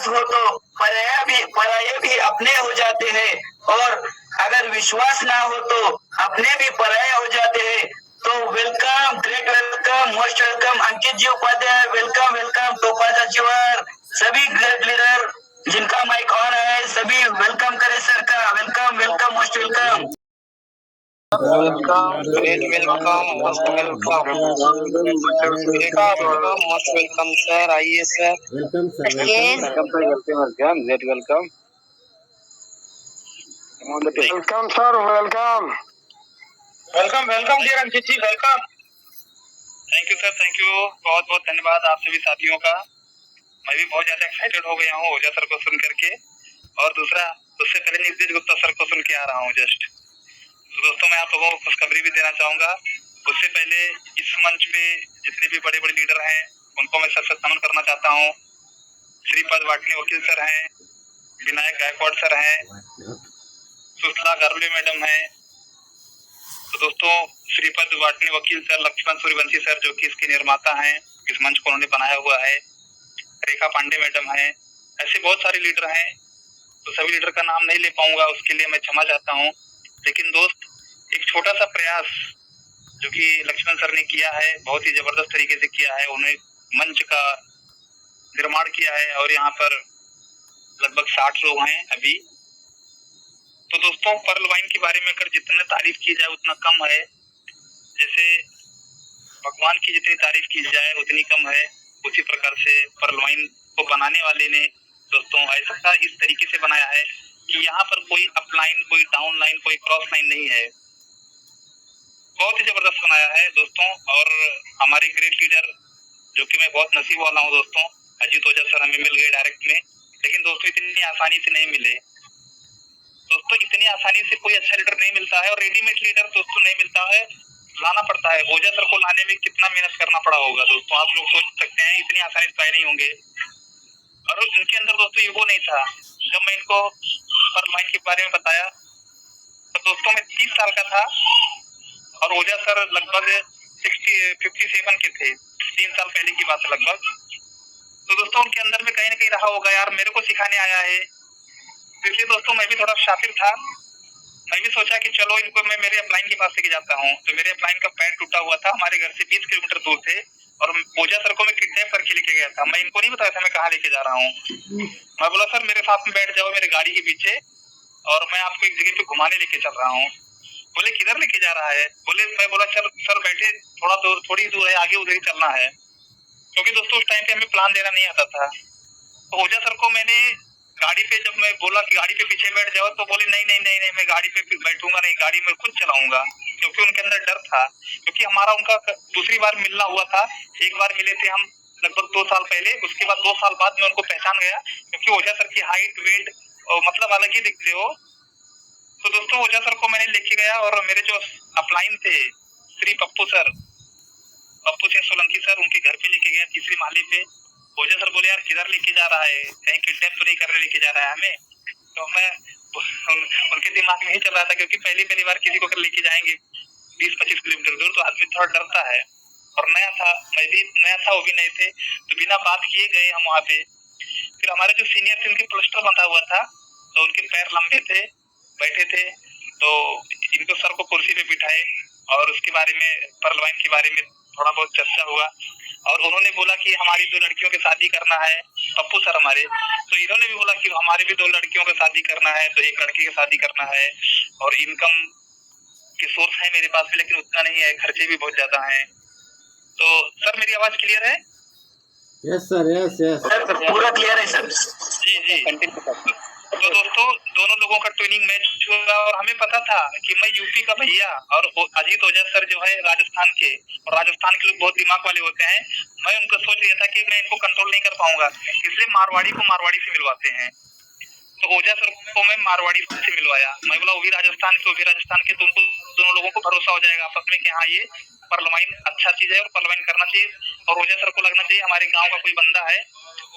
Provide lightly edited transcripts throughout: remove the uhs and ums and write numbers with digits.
विश्वास हो तो पराये भी अपने हो जाते हैं, और अगर विश्वास ना हो तो अपने भी पराये हो जाते हैं। तो welcome, great welcome, most welcome Ankit ji Upadhyay, welcome welcome टोपाजा चिवार, सभी ग्रेट लीडर जिनका माइक ऑन है सभी वेलकम करें सर का। Welcome welcome most welcome. Welcome, great welcome, most welcome, most welcome sir. आइए sir. Welcome sir, welcome, great welcome, welcome sir, welcome, welcome welcome dear Ankit ji, welcome. Thank you sir, thank you, बहुत बहुत धन्यवाद आप सभी साथियों का। मैं भी बहुत ज्यादा एक्साइटेड हो गया हूँ ओझा सर को सुन करके, और दूसरा उससे पहले नीतीश गुप्ता सर को सुन के आ रहा हूँ जस्ट। तो दोस्तों मैं आप लोगों को खुशखबरी भी देना चाहूंगा। उससे पहले इस मंच पे जितने भी बड़े बड़े लीडर हैं उनको मैं सर नमन करना चाहता हूँ। श्रीपद वाटनी वकील सर हैं, विनायक गायकवाड़ सर हैं, सुशला गर्वले मैडम हैं। तो दोस्तों श्रीपद वाटनी वकील सर, लक्ष्मण सूर्यवंशी सर जो कि इसके निर्माता हैं, इस मंच को उन्होंने बनाया हुआ है, रेखा पांडे मैडम है, ऐसे बहुत सारे लीडर हैं। तो सभी लीडर का नाम नहीं ले पाऊंगा, उसके लिए मैं क्षमा चाहता हूँ। लेकिन दोस्त एक छोटा सा प्रयास जो कि लक्ष्मण सर ने किया है, बहुत ही जबरदस्त तरीके से किया है। उन्हें मंच का निर्माण किया है और यहाँ पर लगभग 60 लोग हैं अभी। तो दोस्तों पर्ल वाइन के बारे में अगर जितना तारीफ की जाए उतना कम है, जैसे भगवान की जितनी तारीफ की जाए उतनी कम है। उसी प्रकार से पर्ल वाइन को बनाने वाले ने दोस्तों ऐसा इस तरीके से बनाया है कि यहाँ पर कोई अपलाइन, कोई डाउन लाइन, कोई क्रॉस लाइन नहीं है। बहुत ही जबरदस्त बनाया है दोस्तों। और हमारे ग्रेट लीडर जो कि मैं बहुत नसीब वाला हूँ दोस्तों, अजीत ओझा सर हमें मिल गए डायरेक्ट में। लेकिन दोस्तों इतनी आसानी से नहीं मिले दोस्तों, इतनी आसानी से कोई अच्छा लीडर नहीं मिलता है, और रेडीमेड लीडर दोस्तों नहीं मिलता है, लाना पड़ता है। ओझा सर को लाने में कितना मेहनत करना पड़ा होगा दोस्तों, आप लोग सोच सकते हैं। इतनी आसानी से पाए नहीं होंगे। और उनके अंदर दोस्तों ईगो नहीं था। जब मैं इनको पर्ल वाइन के बारे में बताया तो दोस्तों मैं 30 साल का था और ओझा सर लगभग 57 के थे। 3 साल पहले की बात है लगभग। तो दोस्तों उनके अंदर में कहीं ना कहीं रहा होगा, यार मेरे को सिखाने आया है। इसलिए दोस्तों मैं भी थोड़ा शातिर था। मैं भी सोचा कि चलो इनको मैं मेरे अपलाइन के पास लेके जाता हूँ। तो मेरे अपलाइन का पैर टूटा हुआ था, हमारे घर से 20 किलोमीटर दूर थे, और ओझा सर को मैं किडनैप करके लेके गया था। मैं इनको नहीं बताया था मैं कहाँ लेके जा रहा हूँ। मैं बोला सर मेरे साथ में बैठ जाओ मेरे गाड़ी के पीछे, और मैं आपको एक जगह पे घुमाने लेके चल रहा हूँ। बोले किधर लेके जा रहा है? बोले, मैं बोला चल सर बैठे, थोड़ी दूर है आगे, उधर ही चलना है। क्योंकि दोस्तों उस टाइम पे हमें प्लान देना नहीं आता था। तो ओझा सर को मैंने गाड़ी पे, जब मैं बोला कि गाड़ी पे पीछे बैठ जाओ, तो बोले नहीं नहीं नहीं नहीं मैं गाड़ी पे बैठूंगा नहीं, गाड़ी में खुद चलाऊंगा। क्योंकि उनके अंदर डर था, क्योंकि हमारा उनका दूसरी बार मिलना हुआ था। एक बार मिले थे हम लगभग 2 साल पहले, उसके बाद 2 साल बाद मैं उनको पहचान गया, क्योंकि ओझा सर की हाइट, वेट मतलब अलग ही दिखते हो। तो दोस्तों ओझा सर को मैंने लेके गया, और मेरे जो अपलाइन थे श्री पप्पू सिंह सोलंकी सर, उनके घर पे लेके गया, 3रे माले पे। ओझा सर बोले यार किधर लेके जा रहा है, कहीं किडनैप तो नहीं करने लेके जा रहा है हमें? तो मैं उनके दिमाग में ही चल रहा था, क्योंकि पहली बार किसी को अगर लेके जाएंगे 20-25 किलोमीटर दूर तो आदमी थोड़ा डरता है। और नया था, मैं भी नया था, वो भी नए थे। तो बिना बात किए गए हम वहाँ पे। फिर हमारे जो सीनियर थे उनके प्लास्टर बंधा हुआ था, तो उनके पैर लंबे थे, बैठे थे। तो इनको सर को कुर्सी पे बिठाए, और उसके बारे में, पर्ल वाइन के बारे में थोड़ा बहुत चर्चा हुआ। और उन्होंने बोला कि हमारी 2 लड़कियों की शादी करना है, पप्पू सर हमारे। तो इन्होंने भी बोला कि हमारे भी 2 लड़कियों की शादी करना है, तो एक लड़की की शादी करना है। और इनकम के सोर्स है मेरे पास में, लेकिन उतना नहीं है, खर्चे भी बहुत ज्यादा हैं। तो सर मेरी आवाज क्लियर है? Yes sir, yes yes sir पूरा क्लियर है सर। जी जी। तो दोस्तों दोनों लोगों का ट्रेनिंग मैच हुआ, और हमें पता था कि मैं यूपी का भैया, और अजीत ओझा सर जो है राजस्थान के, और राजस्थान के लोग बहुत दिमाग वाले होते हैं। मैं उनको सोच लिया था कि मैं इनको कंट्रोल नहीं कर पाऊंगा, इसलिए मारवाड़ी को मारवाड़ी से मिलवाते हैं। तो ओझा सर को मैं मारवाड़ी से मिलवाया। मैं बोला वो भी राजस्थान के, तो उनको दोनों लोगों को भरोसा हो जाएगा आपस में कि हाँ ये पर्ल वाइन अच्छा चीज है और पर्ल वाइन करना चाहिए, और ओझा सर को लगना चाहिए हमारे गाँव का कोई बंदा है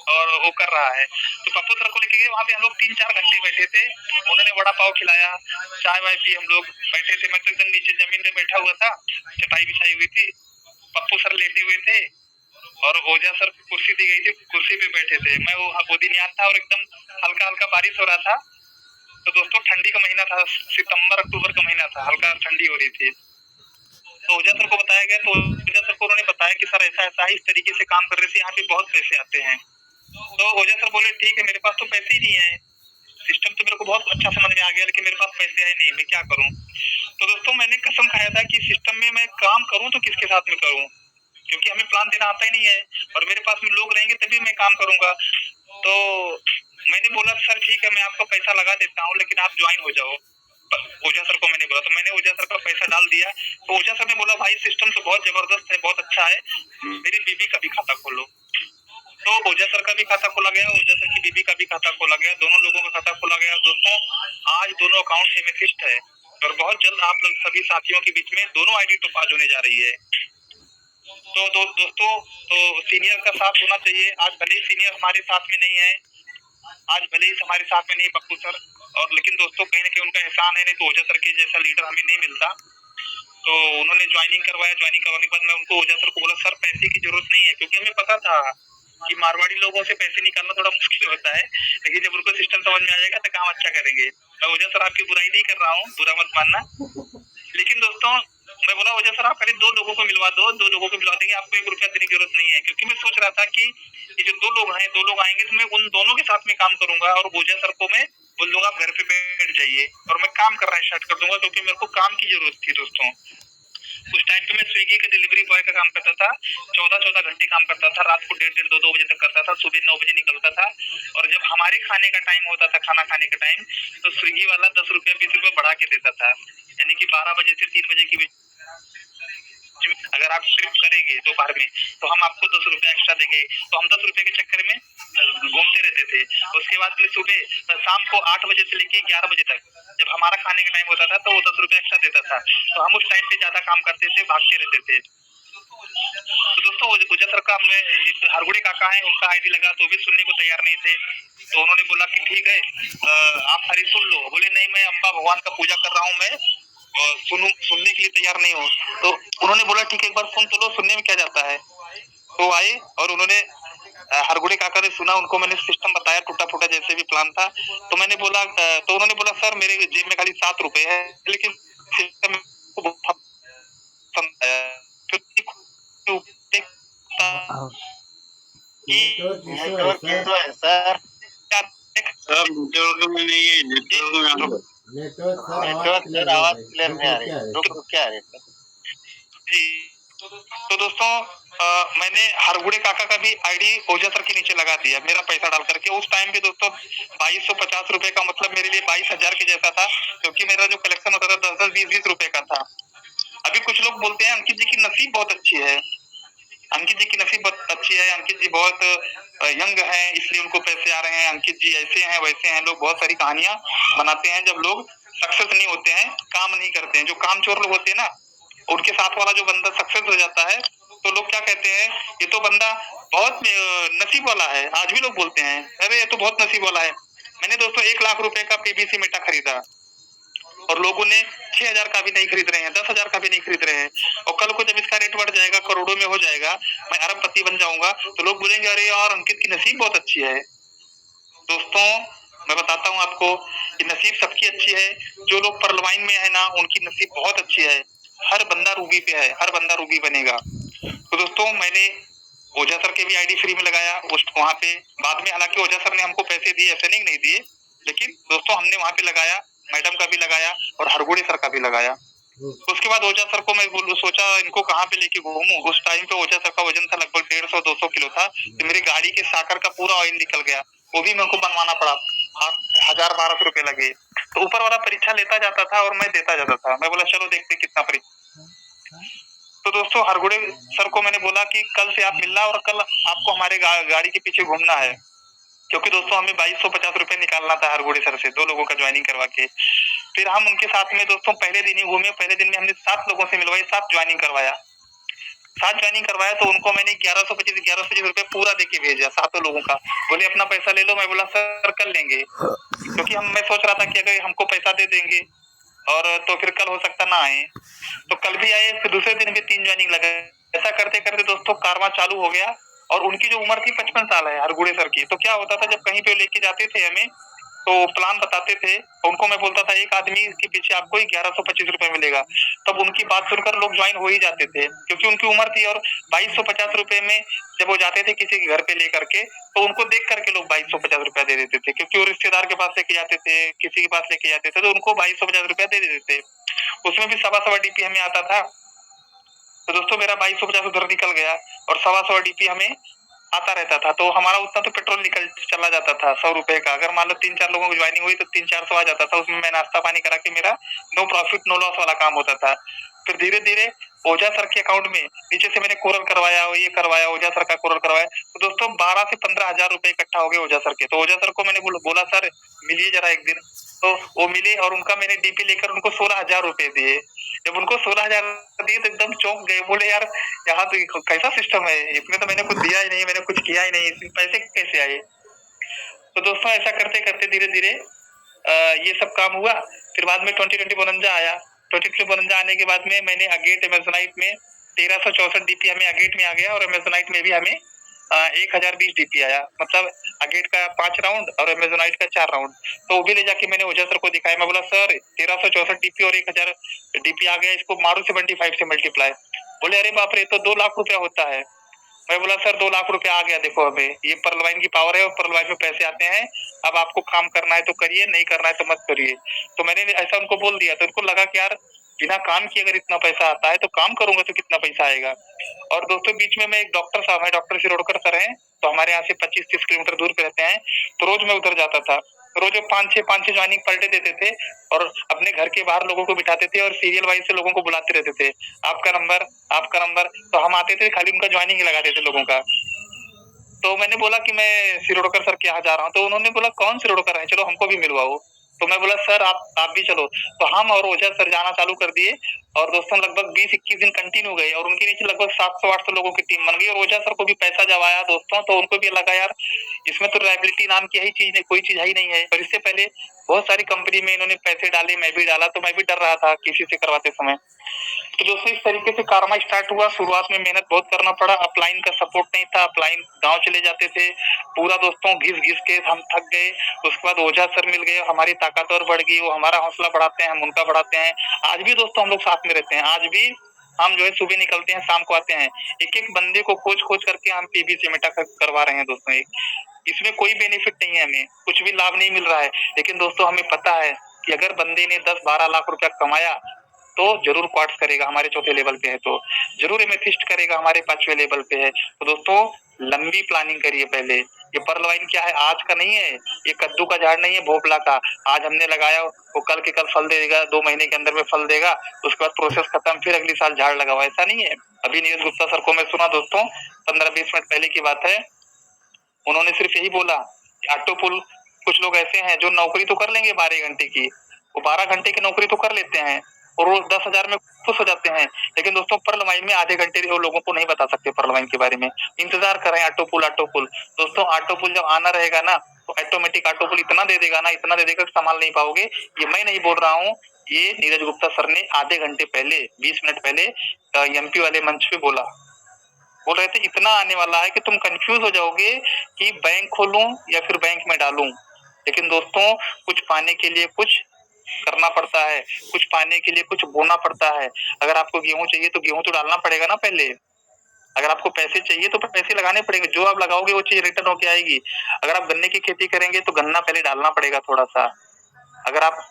और वो कर रहा है। तो पप्पू सर को लेके गए, वहाँ पे हम लोग 3-4 घंटे बैठे थे। उन्होंने वड़ा पाव खिलाया, चाय वाय पी, हम लोग बैठे थे। मैं तो एकदम नीचे जमीन पे बैठा हुआ था, चटाई बिछाई हुई थी, पप्पू सर लेटे हुए थे, और ओझा सर को कुर्सी दी गई थी, कुर्सी पे बैठे थे। मैं वो दिन याद था, और एकदम हल्का हल्का बारिश हो रहा था। तो दोस्तों ठंडी का महीना था, सितंबर अक्टूबर का महीना था, हल्का ठंडी हो रही थी। तो ओझा सर को बताया गया, तो ओझा सर को उन्होंने बताया कि सर ऐसा ऐसा ही इस तरीके से काम कर रहे थे, यहाँ पे बहुत पैसे आते हैं। तो ओझा सर बोले ठीक है, मेरे पास तो पैसे ही नहीं है, सिस्टम तो मेरे को बहुत अच्छा समझ में आ गया, लेकिन मेरे पास पैसे है नहीं, मैं क्या करूं। तो दोस्तों मैंने कसम खाया था कि सिस्टम में मैं काम करूं तो किसके साथ में करूं, क्योंकि हमें प्लान देना आता ही नहीं है, और मेरे पास में लोग रहेंगे तभी मैं काम करूंगा। तो मैंने बोला सर ठीक है, मैं आपका पैसा लगा देता हूँ, लेकिन आप ज्वाइन हो जाओ। ओझा सर को मैंने बोला, तो मैंने ओझा सर का पैसा डाल दिया। तो ओझा सर ने बोला भाई सिस्टम तो बहुत जबरदस्त है, बहुत अच्छा है, मेरी बीबी का भी खाता खोलो। तो ओझा सर का भी खाता खोला गया, ओझा सर की बीबी का भी खाता खोला गया, दोनों लोगों का खाता खोला गया। दोस्तों आज दोनों अकाउंट एमेथिस्ट है, और बहुत जल्द आप लोग सभी साथियों के बीच में दोनों आईडी टोपाज होने जा रही है। तो दोस्तों तो सीनियर का साथ होना चाहिए। आज भले ही सीनियर हमारे साथ में नहीं है, आज भले ही हमारे साथ में नहीं पप्पू सर, और लेकिन दोस्तों कहीं ना कहीं उनका एहसान है, नहीं तो ओझा सर के जैसा लीडर हमें नहीं मिलता। तो उन्होंने ज्वाइनिंग करवाया, ज्वाइनिंग करवाने के बाद मैं उनको ओझा सर को बोला सर पैसे की जरूरत नहीं है, क्योंकि हमें पता था कि मारवाड़ी लोगों से पैसे निकालना थोड़ा मुश्किल होता है, लेकिन जब उनको सिस्टम समझ में आ जाएगा तो काम अच्छा करेंगे। मैं ओझा सर आपकी बुराई नहीं कर रहा हूँ, बुरा मत मानना, लेकिन दोस्तों मैं बोला ओझा सर आप खाली 2 लोगों को मिलवा दो, 2 लोगों को मिलवा देंगे, आपको 1 रुपया देने की जरूरत नहीं है। क्योंकि मैं सोच रहा था कि ये जो 2 लोग हैं, 2 लोग आएंगे तो मैं उन दोनों के साथ में काम करूंगा, और ओझा सर को मैं बोल दूंगा आप घर पे बैठ जाइए, और मैं काम करना स्टार्ट कर दूंगा, क्योंकि मेरे को काम की जरूरत थी। दोस्तों उस टाइम पे मैं स्विगी के डिलीवरी बॉय का काम करता था, 14-14 घंटे काम करता था, रात को 1:30 2-2 बजे तक करता था, सुबह 9 बजे निकलता था। और जब हमारे खाने का टाइम होता था, खाना खाने का टाइम, तो स्विगी वाला 10 रुपया 20 रुपया बढ़ा के देता था, यानी कि 12 बजे से 3 बजे के बीच अगर आप ट्रिप करेंगे दोपहर में तो हम आपको 10 रुपया एक्स्ट्रा देंगे। तो हम 10 रुपए के चक्कर में घूमते रहते थे। उसके बाद में सुबह शाम को 8 बजे से लेके 11 बजे तक जब हमारा खाने का टाइम होता था तो वो 10 रुपया एक्स्ट्रा देता था। तो हम उस टाइम पे ज्यादा काम करते थे, भागते रहते थे। तो दोस्तों ओझा सर का हमें हरगुड़े काका है, उनका आईडी लगा तो भी सुनने को तैयार नहीं थे। तो उन्होंने बोला कि ठीक है आप सारी सुन लो। बोले नहीं मैं अम्बा भगवान का पूजा कर रहा हूँ, मैं सुनने के लिए तैयार नहीं हूँ। तो उन्होंने बोला ठीक है एक बार सुन तो लो, सुनने में क्या जाता है। तो आए और उन्होंने हरगुड़े काका ने सुना, उनको मैंने सिस्टम बताया टूटा फूटा जैसे भी प्लान था। तो मैंने बोला तो उन्होंने बोला सर मेरे जेब में खाली 7 रुपए है, लेकिन सिस्टम को बहुत पसंद आया। नेटवर्क इशू है सर। सर नेटवर्क में नहीं है, नेटवर्क में नेटवर्क सर आवाज क्लियर नहीं आ रही है। रुक क्या है जी। तो दोस्तों मैंने हरगुड़े काका का भी आईडी ओझा सर के नीचे लगा दिया, मेरा पैसा डाल करके। उस टाइम पे दोस्तों 2250 रुपए का मतलब मेरे लिए 22,000 के जैसा था, क्योंकि मेरा जो कलेक्शन होता था 10-10 20-20 रुपए का था। अभी कुछ लोग बोलते हैं अंकित जी की नसीब बहुत अच्छी है, अंकित जी की नसीब बहुत अच्छी है, अंकित जी बहुत यंग है इसलिए उनको पैसे आ रहे हैं, अंकित जी ऐसे हैं वैसे हैं। लोग बहुत सारी कहानियां बनाते हैं। जब लोग सक्सेस नहीं होते हैं, काम नहीं करते हैं, जो काम चोर लोग होते हैं ना, उनके साथ वाला जो बंदा सक्सेस हो जाता है तो लोग क्या कहते हैं, ये तो बंदा बहुत नसीब वाला है। आज भी लोग बोलते हैं अरे ये तो बहुत नसीब वाला है। मैंने दोस्तों 1 लाख रुपए का पीबीसी मेटा खरीदा, और लोगों ने 6,000 का भी नहीं खरीद रहे हैं, 10,000 का भी नहीं खरीद रहे हैं। और कल को जब इसका रेट बढ़ जाएगा, करोड़ों में हो जाएगा, मैं अरबपति बन जाऊंगा, तो लोग बोलेंगे अरे यार अंकित की नसीब बहुत अच्छी है। दोस्तों मैं बताता हूँ आपको कि नसीब सबकी अच्छी है। जो लोग परलवाइन में है ना, उनकी नसीब बहुत अच्छी है। हर बंदा रूबी पे है, हर बंदा रूबी बनेगा। तो दोस्तों मैंने ओझा सर के भी आईडी फ्री में लगाया उस वहाँ पे। बाद में हालांकि ओझा सर ने हमको पैसे दिए, ऐसे नहीं दिए, लेकिन दोस्तों हमने वहाँ पे लगाया, मैडम का भी लगाया और हरगुड़े सर का भी लगाया। उसके बाद ओझा सर को मैं सोचा इनको कहाँ पे लेके घूमूं। उस टाइम पे ओझा सर का वजन था लगभग 150-200 किलो था। तो मेरी गाड़ी के साकर का पूरा ऑयल निकल गया, वो भी मेरे को बनवाना पड़ा, 1000-1200 रुपए लगे। तो ऊपर वाला परीक्षा लेता जाता था और मैं देता जाता था। मैं बोला चलो देखते कितना परीक्षा। तो दोस्तों हरगुड़े सर को मैंने बोला कि कल से आप मिलना और कल आपको हमारे गाड़ी के पीछे घूमना है, क्योंकि दोस्तों हमें 2250 रुपए निकालना था हरगुड़े सर से, 2 लोगों का ज्वाइनिंग करवा के। फिर हम उनके साथ में दोस्तों पहले दिन ही घूमे। पहले दिन में हमने 7 लोगों से मिलवाई, 7 ज्वाइनिंग करवाया। 7 ज्वाइनिंग करवाया तो उनको मैंने 1125 रुपए पूरा देके भेजा 7 लोगों का। बोले अपना पैसा ले लो। मैं बोला सर कल लेंगे, क्योंकि मैं सोच रहा था कि अगर हमको पैसा दे देंगे और तो फिर कल हो सकता ना आए। तो कल भी आए, फिर दूसरे दिन भी 3 ज्वाइनिंग लगे। ऐसा करते करते दोस्तों कारवां चालू हो गया। और उनकी जो उम्र थी 55 साल है हरगुड़े सर की। तो क्या होता था, जब कहीं पे लेके जाते थे हमें तो प्लान बताते थे, उनको मैं बोलता था एक आदमी के पीछे आपको 1125 रुपए मिलेगा, तब उनकी बात सुनकर लोग ज्वाइन हो ही जाते थे क्योंकि उनकी उम्र थी। और 2250 रुपए में जब वो जाते थे किसी के घर पे लेकर के, तो उनको देख करके लोग 2250 रुपया दे देते थे, क्योंकि वो रिश्तेदार के पास लेके जाते थे, किसी के पास लेके जाते थे, तो उनको 2250 रुपया दे देते थे। उसमें भी सवा डीपी हमें आता था। तो दोस्तों मेरा 2250 उधर निकल गया और सवा डीपी हमें आता रहता था, तो हमारा उतना तो पेट्रोल निकल चला जाता था 100 रुपए का। अगर मान लो 3-4 लोगों की ज्वाइनिंग हुई तो 300-400 आ जाता था। उसमें मैं नाश्ता पानी करा के मेरा नो प्रॉफिट नो लॉस वाला काम होता था। फिर धीरे धीरे ओझा सर के अकाउंट में नीचे से मैंने कोरल करवाया, ये करवाया, ओझा सर का कोरल करवाया। तो दोस्तों 12 से 15 हजार रुपए इकट्ठा हो गए ओझा सर के। तो ओझा सर को मैंने बोला सर मिलिए जरा एक दिन। तो वो मिले और उनका मैंने डीपी लेकर उनको 16,000 रुपए दिए। जब उनको 16,000 दिए तो एकदम चौंक गए, बोले यार यहाँ तो कैसा सिस्टम है, इसमें तो मैंने कुछ दिया ही नहीं, मैंने कुछ किया ही नहीं, इसमें पैसे कैसे आए। तो दोस्तों ऐसा करते करते धीरे धीरे ये सब काम हुआ। फिर बाद में 2020 बोनंजा आया। 2020 बोनंजा आने के बाद में मैंने अगेट अमेजोनाइट में 1364 डीपी हमें अगेट में आ गया और अमेजोनाइट में भी हमें 1020 डीपी आया। मतलब अगेट का 5 राउंड और अमेजोनाइट का 4 राउंड। तो वो भी ले जाके मैंने ओझा सर को दिखाया। मैं बोला सर 1364 डीपी और 1000 डीपी आ गया, इसको मारू 75 से मल्टीप्लाई। बोले अरे बाप रे, तो 2 लाख रुपया होता है। मैं बोला सर 2 लाख रुपया आ गया, देखो हमें ये पर्ल वाइन की पावर है और पर्ल वाइन में पैसे आते हैं। अब आपको काम करना है तो करिए, नहीं करना है तो मत करिए। तो मैंने ऐसा उनको बोल दिया, तो उनको लगा कि यार बिना काम किए अगर इतना पैसा आता है तो काम करूंगा तो कितना पैसा आएगा। और दोस्तों बीच में मैं एक डॉक्टर साहब है, डॉक्टर शिरोडकर सर हैं, तो हमारे यहाँ से 25-30 किलोमीटर दूर पे रहते हैं। तो रोज मैं उधर जाता था। रोज 5-6 ज्वाइनिंग पर डे देते थे और अपने घर के बाहर लोगों को बिठाते थे और सीरियल वाइज से लोगों को बुलाते रहते थे, आपका नंबर आपका नंबर। तो हम आते थे, खाली उनका ज्वाइनिंग लगाते थे लोगों का। तो मैंने बोला कि मैं शिरोडकर सर के यहाँ जा रहा हूँ। तो उन्होंने बोला कौन शिरोडकर है, चलो हमको भी मिलवाओ। तो मैं बोला सर आप भी चलो। तो हम और ओझा सर जाना चालू कर दिए और दोस्तों लगभग 20-21 दिन कंटिन्यू गए और उनके नीचे लगभग 700-800 लोगों की टीम बन गई। और ओझा सर को भी पैसा जब आया दोस्तों तो उनको भी लगा यार इसमें तो लायबिलिटी नाम की ही चीज नहीं, कोई चीज ही नहीं है। और इससे पहले बहुत सारी कंपनी में इन्होंने पैसे डाले, मैं भी डाला, तो मैं भी डर रहा था किसी से करवाते समय। तो दोस्तों इस तरीके से कारमा स्टार्ट हुआ। शुरुआत में मेहनत बहुत करना पड़ा, अपलाइन का सपोर्ट नहीं था, अपलाइन गांव चले जाते थे पूरा दोस्तों घिस घिस के हम थक गए। उसके बाद ओझा सर मिल गए, हमारी ताकत और बढ़ गई, वो हमारा हौसला बढ़ाते हैं, हम उनका बढ़ाते हैं। आज भी दोस्तों हम लोग साथ में रहते हैं। आज भी हम जो है सुबह निकलते हैं, शाम को आते हैं। एक एक बंदे को खोज खोज करके हम पीबी मेटा करवा रहे हैं दोस्तों। इसमें कोई बेनिफिट नहीं है, हमें कुछ भी लाभ नहीं मिल रहा है, लेकिन दोस्तों हमें पता है कि अगर बंदे ने 10-12 लाख रुपया कमाया तो जरूर क्वार्ट्स करेगा हमारे चौथे लेवल पे है, तो जरूर एमेथिस्ट करेगा हमारे 5वें लेवल पे है। तो दोस्तों लंबी प्लानिंग करिए पहले। ये पर्ल वाइन क्या है, आज का नहीं है, ये कद्दू का झाड़ नहीं है, भोपला का। आज हमने लगाया वो कल के कल फल देगा, 2 महीने के अंदर में फल देगा, उसके बाद प्रोसेस खत्म, फिर अगली साल झाड़ लगाओ, ऐसा नहीं है। अभी नीरज गुप्ता सर को मैं सुना दोस्तों, 15-20 मिनट पहले की बात है, उन्होंने सिर्फ यही बोला ऑटो पुल। कुछ लोग ऐसे हैं जो नौकरी तो कर लेंगे 12 घंटे की, वो 12 घंटे की नौकरी तो कर लेते हैं और वो 10,000 में खुश हो जाते हैं। लेकिन दोस्तों पर्ल वाइन में आधे घंटे वो लोगों को नहीं बता सकते पर्ल वाइन के बारे में, इंतजार कर रहे हैं ऑटो पुल ऑटो पुल। दोस्तों ऑटो पुल जब आना रहेगा ना तो ऑटोमेटिक ऑटो पुल इतना दे देगा ना, इतना दे देगा संभाल नहीं पाओगे। ये मैं नहीं बोल रहा हूँ, ये नीरज गुप्ता सर ने आधे घंटे पहले 20 मिनट पहले एमपी वाले मंच पे बोल रहे थे। इतना आने वाला है कि तुम कंफ्यूज हो जाओगे कि बैंक खोलूं या फिर बैंक में डालूं। लेकिन दोस्तों कुछ पाने के लिए कुछ करना पड़ता है, कुछ पाने के लिए कुछ बोना पड़ता है। अगर आपको गेहूं चाहिए तो गेहूं तो डालना पड़ेगा ना पहले। अगर आपको पैसे चाहिए तो पैसे लगाने पड़ेंगे, जो आप लगाओगे वो चीज रिटर्न होके आएगी। अगर आप गन्ने की खेती करेंगे तो गन्ना पहले डालना पड़ेगा थोड़ा सा। अगर आप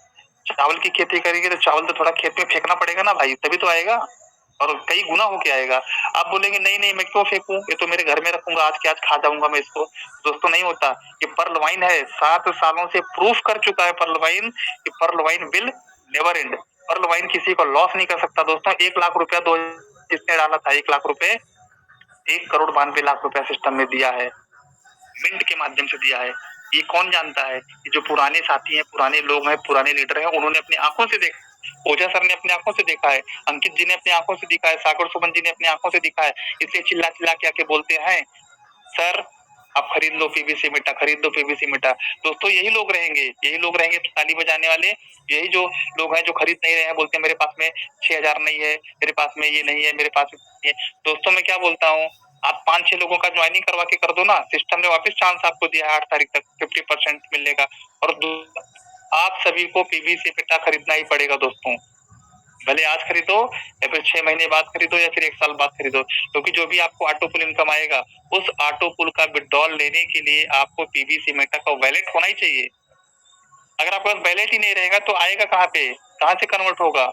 चावल की खेती करेंगे तो चावल तो थोड़ा खेत में फेंकना पड़ेगा ना भाई, तभी तो आएगा और कई गुना होके आएगा। आप बोलेंगे नहीं नहीं मैं क्यों फेंकूं, ये तो मेरे घर में रखूंगा, आज के आज खा जाऊंगा मैं इसको। दोस्तों नहीं होता, ये पर्ल वाइन है, 7 सालों से प्रूफ कर चुका है पर्ल वाइन कि Pearl Vine will never end. Pearl Vine किसी को लॉस नहीं कर सकता दोस्तों। 1 लाख रुपया जिसने डाला था, 1 लाख रुपए 1,92,00,000 रुपया सिस्टम में दिया है, मिंट के माध्यम से दिया है। ये कौन जानता है कि जो पुराने साथी हैं, पुराने लोग हैं, पुराने लीडर हैं, उन्होंने अपनी आंखों से देखा। ओझा सर ने अपनी आंखों से देखा है, अंकित जी ने अपनी आंखों से देखा है, सागर सुमन जी ने अपनी आंखों से देखा है। इसलिए चिल्ला चिल्ला के आके बोलते हैं सर आप खरीद लो पीवीसी मीटा, खरीद लो पीवीसी मीटा। दोस्तों यही लोग रहेंगे ताली बजाने वाले। यही जो लोग हैं जो खरीद नहीं रहे हैं, बोलते हैं मेरे पास में 6,000 नहीं है, मेरे पास में ये नहीं है, मेरे पास में ये। दोस्तों मैं क्या बोलता हूँ, आप 5-6 लोगों का ज्वाइनिंग करवा के कर दो ना, सिस्टम ने वापस चांस आपको दिया है 8 तारीख तक 50% मिलने का। और आप सभी को पीवीसी मेटा खरीदना ही पड़ेगा दोस्तों, भले आज खरीदो या फिर 6 महीने बाद खरीदो या फिर 1 साल बाद खरीदो, क्योंकि जो भी आपको ऑटो पुल इनकम आएगा उस ऑटो पुल का विड्रॉल लेने के लिए आपको पीवीसी मेटा का वैलेट होना ही चाहिए। अगर आपके पास वैलेट ही नहीं रहेगा तो आएगा कहाँ पे, कहाँ से कन्वर्ट होगा?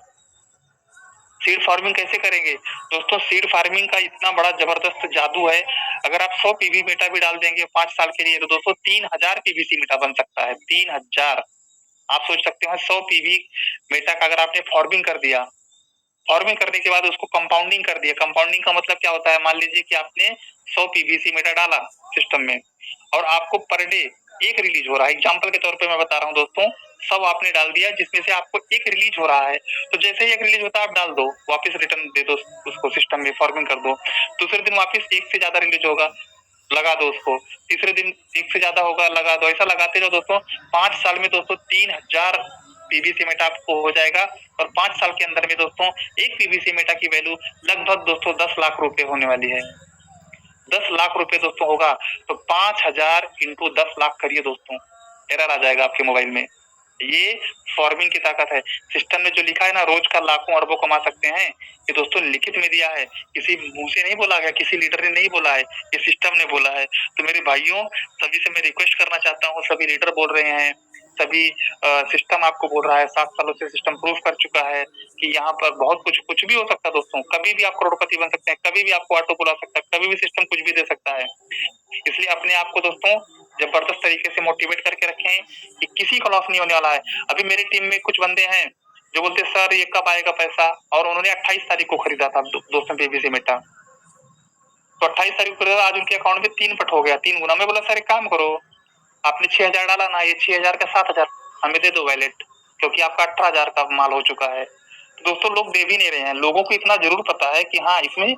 सीड फार्मिंग कैसे करेंगे दोस्तों? सीड फार्मिंग का इतना बड़ा जबरदस्त जादू है, अगर आप 100 पीवी मेटा भी डाल देंगे 5 साल के लिए तो दोस्तों 3000 पीवीसी मेटा बन सकता है। 3000 आप सोच सकते हैं 100 पीवी मेटा का अगर आपने फार्मिंग कर दिया, फार्मिंग करने के बाद उसको कंपाउंडिंग कर दिया। कंपाउंडिंग का मतलब क्या होता है? मान लीजिए कि आपने 100 पीवीसी मेटा डाला सिस्टम में और आपको पर डे एक रिलीज हो रहा है, एग्जांपल के तौर पे मैं बता रहा हूँ दोस्तों, सब आपने डाल दिया जिसमें से आपको एक रिलीज हो रहा है, तो जैसे ही एक रिलीज होता है आप डाल दो, वापस रिटर्न दे दो उसको, सिस्टम में फार्मिंग कर दो। दूसरे दिन वापस एक से ज्यादा रिलीज होगा, लगा दो उसको। तीसरे दिन एक से ज्यादा होगा, लगा दो। ऐसा लगाते जाओ दोस्तों, 5 साल में दोस्तों 3000 पीवीसी मेटा आपको हो जाएगा। और 5 साल के अंदर में दोस्तों एक पीवीसी मेटा की वैल्यू लगभग दोस्तों 10 लाख रुपए होने वाली है। 10 लाख रुपए दोस्तों होगा तो 5000 इंटू 10 लाख करिए दोस्तों, एरर आ जाएगा आपके मोबाइल में। ये फार्मिंग की ताकत है। सिस्टम में जो लिखा है ना, रोज का लाखों अरबों कमा सकते हैं, ये दोस्तों लिखित में दिया है, किसी मुंह से नहीं बोला गया, किसी लीडर ने नहीं बोला है, ये सिस्टम ने बोला है। तो मेरे भाइयों, सभी से मैं रिक्वेस्ट करना चाहता हूँ, सभी लीडर बोल रहे हैं, सभी सिस्टम आपको बोल रहा है, 7 सालों से सिस्टम प्रूफ कर चुका है कि यहाँ पर बहुत कुछ भी हो सकता है दोस्तों, कभी भी आप करोड़पति बन सकते हैं, कभी भी आपको ऑटो बुला सकता है, कभी भी सिस्टम कुछ भी दे सकता है। इसलिए अपने आप को दोस्तों जबरदस्त तरीके से मोटिवेट करके रखें कि किसी का लॉस नहीं होने वाला है। अभी मेरी टीम में कुछ बंदे हैं जो बोलते सर ये कब आएगा पैसा, और उन्होंने 28 तारीख को खरीदा था दोस्तों पीवीसी मेटा, तो 28 तारीख को खरीदा, आज उनके अकाउंट में 3 पट हो गया, 3 गुना। मैं बोला सर एक काम करो, आपने 6000 डाला ना, ये 6000 का 7000 हमें दे दो वैलेट, क्योंकि आपका 18000 का माल हो चुका है। तो दोस्तों लोग दे भी नहीं रहे हैं, लोगों को इतना जरूर पता है कि हाँ इसमें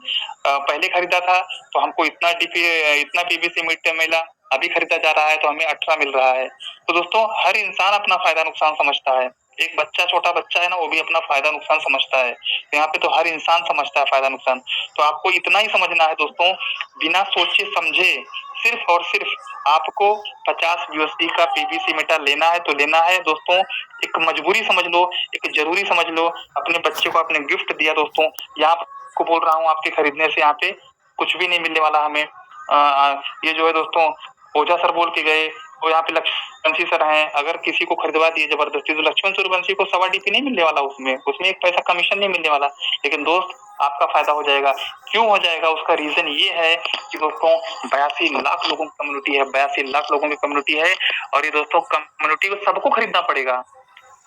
पहले खरीदा था तो हमको इतना पीवीसी मेटा मिला, अभी खरीदा जा रहा है तो हमें 18 मिल रहा है। तो दोस्तों हर इंसान अपना फायदा नुकसान समझता है, एक बच्चा, छोटा बच्चा है ना, वो भी अपना फायदा नुकसान समझता है, यहाँ पे तो हर इंसान समझता है फायदा नुकसान। तो आपको इतना ही समझना है दोस्तों, बिना सोचे समझे सिर्फ और सिर्फ आपको 50 यूएसडी का पीवीसी मेटा लेना है तो लेना है दोस्तों। एक मजबूरी समझ लो, एक जरूरी समझ लो, अपने बच्चे को आपने गिफ्ट दिया दोस्तों, यहाँ आपको बोल रहा हूँ, आपके खरीदने से यहाँ पे कुछ भी नहीं मिलने वाला हमें। ये जो है दोस्तों ओझा सर बोल के गए, तो यहाँ पे लक्ष्मण सर हैं, अगर किसी को खरीदवा दिए जबरदस्ती तो लक्ष्मण सूर्यवंशी को 1.25 DP नहीं मिलने वाला, उसमें एक पैसा कमीशन नहीं मिलने वाला, लेकिन दोस्त आपका फायदा हो जाएगा। क्यों हो जाएगा? उसका रीजन ये है कि दोस्तों 82 लाख लोगों की कम्युनिटी है, 82 लाख लोगों की कम्युनिटी है, और ये दोस्तों कम्युनिटी को सबको खरीदना पड़ेगा,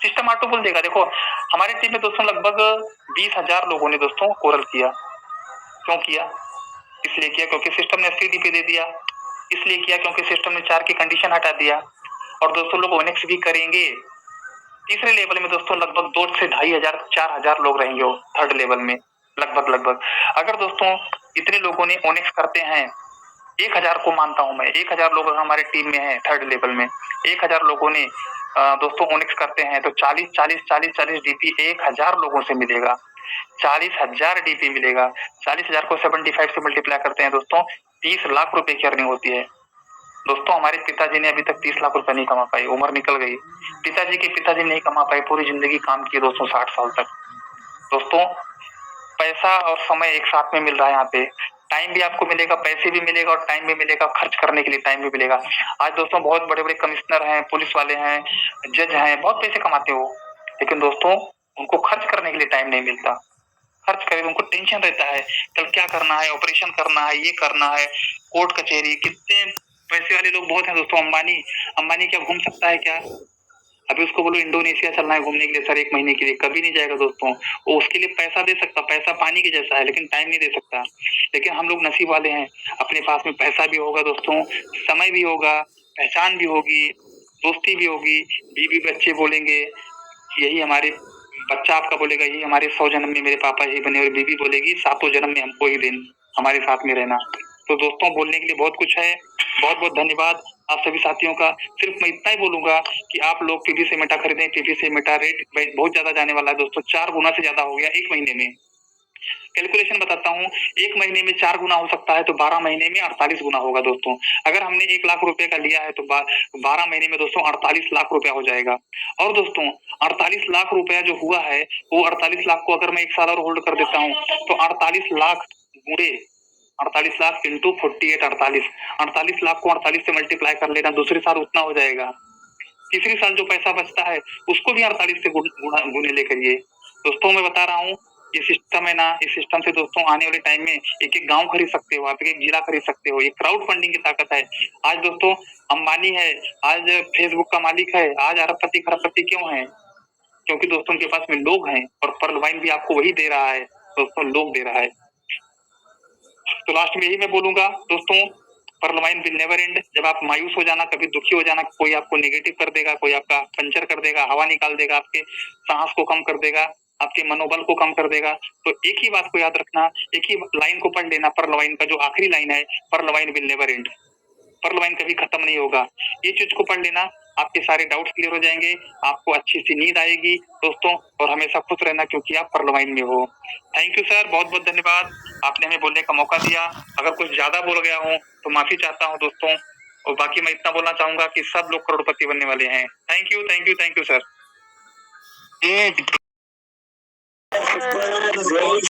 सिस्टम ऑटो पुल देगा। देखो हमारी टीम में दोस्तों लगभग 20,000 लोगों ने दोस्तों कोरल किया। क्यों किया? इसलिए किया क्योंकि सिस्टम ने 80 DP दे दिया, इसलिए किया क्योंकि सिस्टम ने 4 की कंडीशन हटा दिया। और दोस्तों लोग ओनेक्स भी करेंगे। तीसरे लेवल में दोस्तों लगभग 2 से 2500 4000 लोग रहेंगे थर्ड लेवल में, लगभग। अगर दोस्तों इतने लोगों ने ओनेक्स करते हैं, 1000 को मानता हूं मैं, 1000 लोग हमारे टीम में हैं थर्ड लेवल में, 1000 लोगों ने दोस्तों ओनेक्स करते हैं तो 40 DP 1000 लोगों से मिलेगा, 40,000 DP मिलेगा। 40,000 को 75 से मल्टीप्लाई करते हैं दोस्तों, 30 लाख रुपए की अर्निंग होती है। दोस्तों हमारे पिताजी ने अभी तक 30 लाख रुपए नहीं कमा पाए, उम्र निकल गई, पिताजी के पिताजी नहीं कमा पाए, पूरी जिंदगी काम किए दोस्तों 60 साल तक। दोस्तों पैसा और समय एक साथ में मिल रहा है, यहाँ पे टाइम भी आपको मिलेगा, पैसे भी मिलेगा और टाइम भी मिलेगा, खर्च करने के लिए टाइम भी मिलेगा। आज दोस्तों बहुत बड़े बड़े कमिश्नर हैं, पुलिस वाले हैं, जज हैं, बहुत पैसे कमाते हो, लेकिन दोस्तों उनको खर्च करने के लिए टाइम नहीं मिलता। खर्च करें उनको टेंशन रहता है, कल क्या करना है, ऑपरेशन करना है, ये करना है, कोर्ट कचहरी। कितने पैसे वाले लोग बहुत हैं दोस्तों, अंबानी क्या घूम सकता है क्या? अभी उसको बोलो इंडोनेशिया चलना है घूमने के लिए सर 1 महीने के लिए, कभी नहीं जाएगा दोस्तों। वो उसके लिए पैसा दे सकता, पैसा पानी के जैसा है, लेकिन टाइम नहीं दे सकता। लेकिन हम लोग नसीब वाले हैं, अपने पास में पैसा भी होगा दोस्तों, समय भी होगा, पहचान भी होगी, दोस्ती भी होगी, बीवी बच्चे बोलेंगे यही हमारे, बच्चा आपका बोलेगा यही हमारे 100 जन्म में मेरे पापा यही बने, और बीवी बोलेगी 7 जन्म में हमको ही दिन हमारे साथ में रहना। तो दोस्तों बोलने के लिए बहुत कुछ है। बहुत बहुत धन्यवाद आप सभी साथियों का। सिर्फ मैं इतना ही बोलूंगा कि आप लोग पीवीसी मेटा खरीदें। पीवीसी मेटा रेट बहुत ज्यादा जाने वाला है दोस्तों, 4 गुना से ज्यादा हो गया 1 महीने में। कैलकुलेशन बताता हूँ, 1 महीने में 4 गुना हो सकता है तो 12 महीने में 48 गुना होगा दोस्तों। अगर हमने 1 लाख रुपए का लिया है तो 12 महीने में दोस्तों 48 लाख रुपया हो जाएगा। और दोस्तों 48 लाख रुपया जो हुआ है वो 48 लाख को अगर मैं 1 साल और होल्ड कर देता हूँ तो 48 लाख गुणे 48 लाख इंटू 48 48 लाख को 48 से मल्टीप्लाई कर लेना, दूसरे साल उतना हो जाएगा। तीसरी साल जो पैसा बचता है उसको भी 48 से गुने लेकर ये दोस्तों मैं बता रहा हूँ, ये सिस्टम है ना, इस सिस्टम से दोस्तों आने वाले टाइम में एक एक गांव खरीद सकते हो, आप एक जिला खरीद सकते हो। ये क्राउड फंडिंग की ताकत है। आज दोस्तों अंबानी है, आज फेसबुक का मालिक है, आज अरबपति खरबपति क्यों है? क्योंकि दोस्तों उनके पास में लोग हैं और पर्ल वाइन भी आपको वही दे रहा है दोस्तों, लोग दे रहा है। तो लास्ट में यही मैं बोलूंगा दोस्तों, Pearl Vine will never end. जब आप मायूस हो जाना, कभी दुखी हो जाना, कोई आपको नेगेटिव कर देगा, कोई आपका पंचर कर देगा, हवा निकाल देगा, आपके सांस को कम कर देगा, आपके मनोबल को कम कर देगा, तो एक ही बात को याद रखना, एक ही लाइन को पढ़ लेना, पर्ल वाइन का जो आखिरी लाइन है, Pearl Vine will never end. Pearl Vine कभी खत्म नहीं होगा। ये चीज को पढ़ लेना, आपके सारे डाउट्स क्लियर हो जाएंगे, आपको अच्छी सी नींद आएगी दोस्तों, और हमेशा खुश रहना क्योंकि आप पर्ल वाइन में हो। थैंक यू सर, बहुत बहुत धन्यवाद, आपने हमें बोलने का मौका दिया। अगर कुछ ज्यादा बोल गया हूँ तो माफी चाहता हूँ दोस्तों, और बाकी मैं इतना बोलना चाहूंगा कि सब लोग करोड़पति बनने वाले हैं। Thank you thank you thank you sir.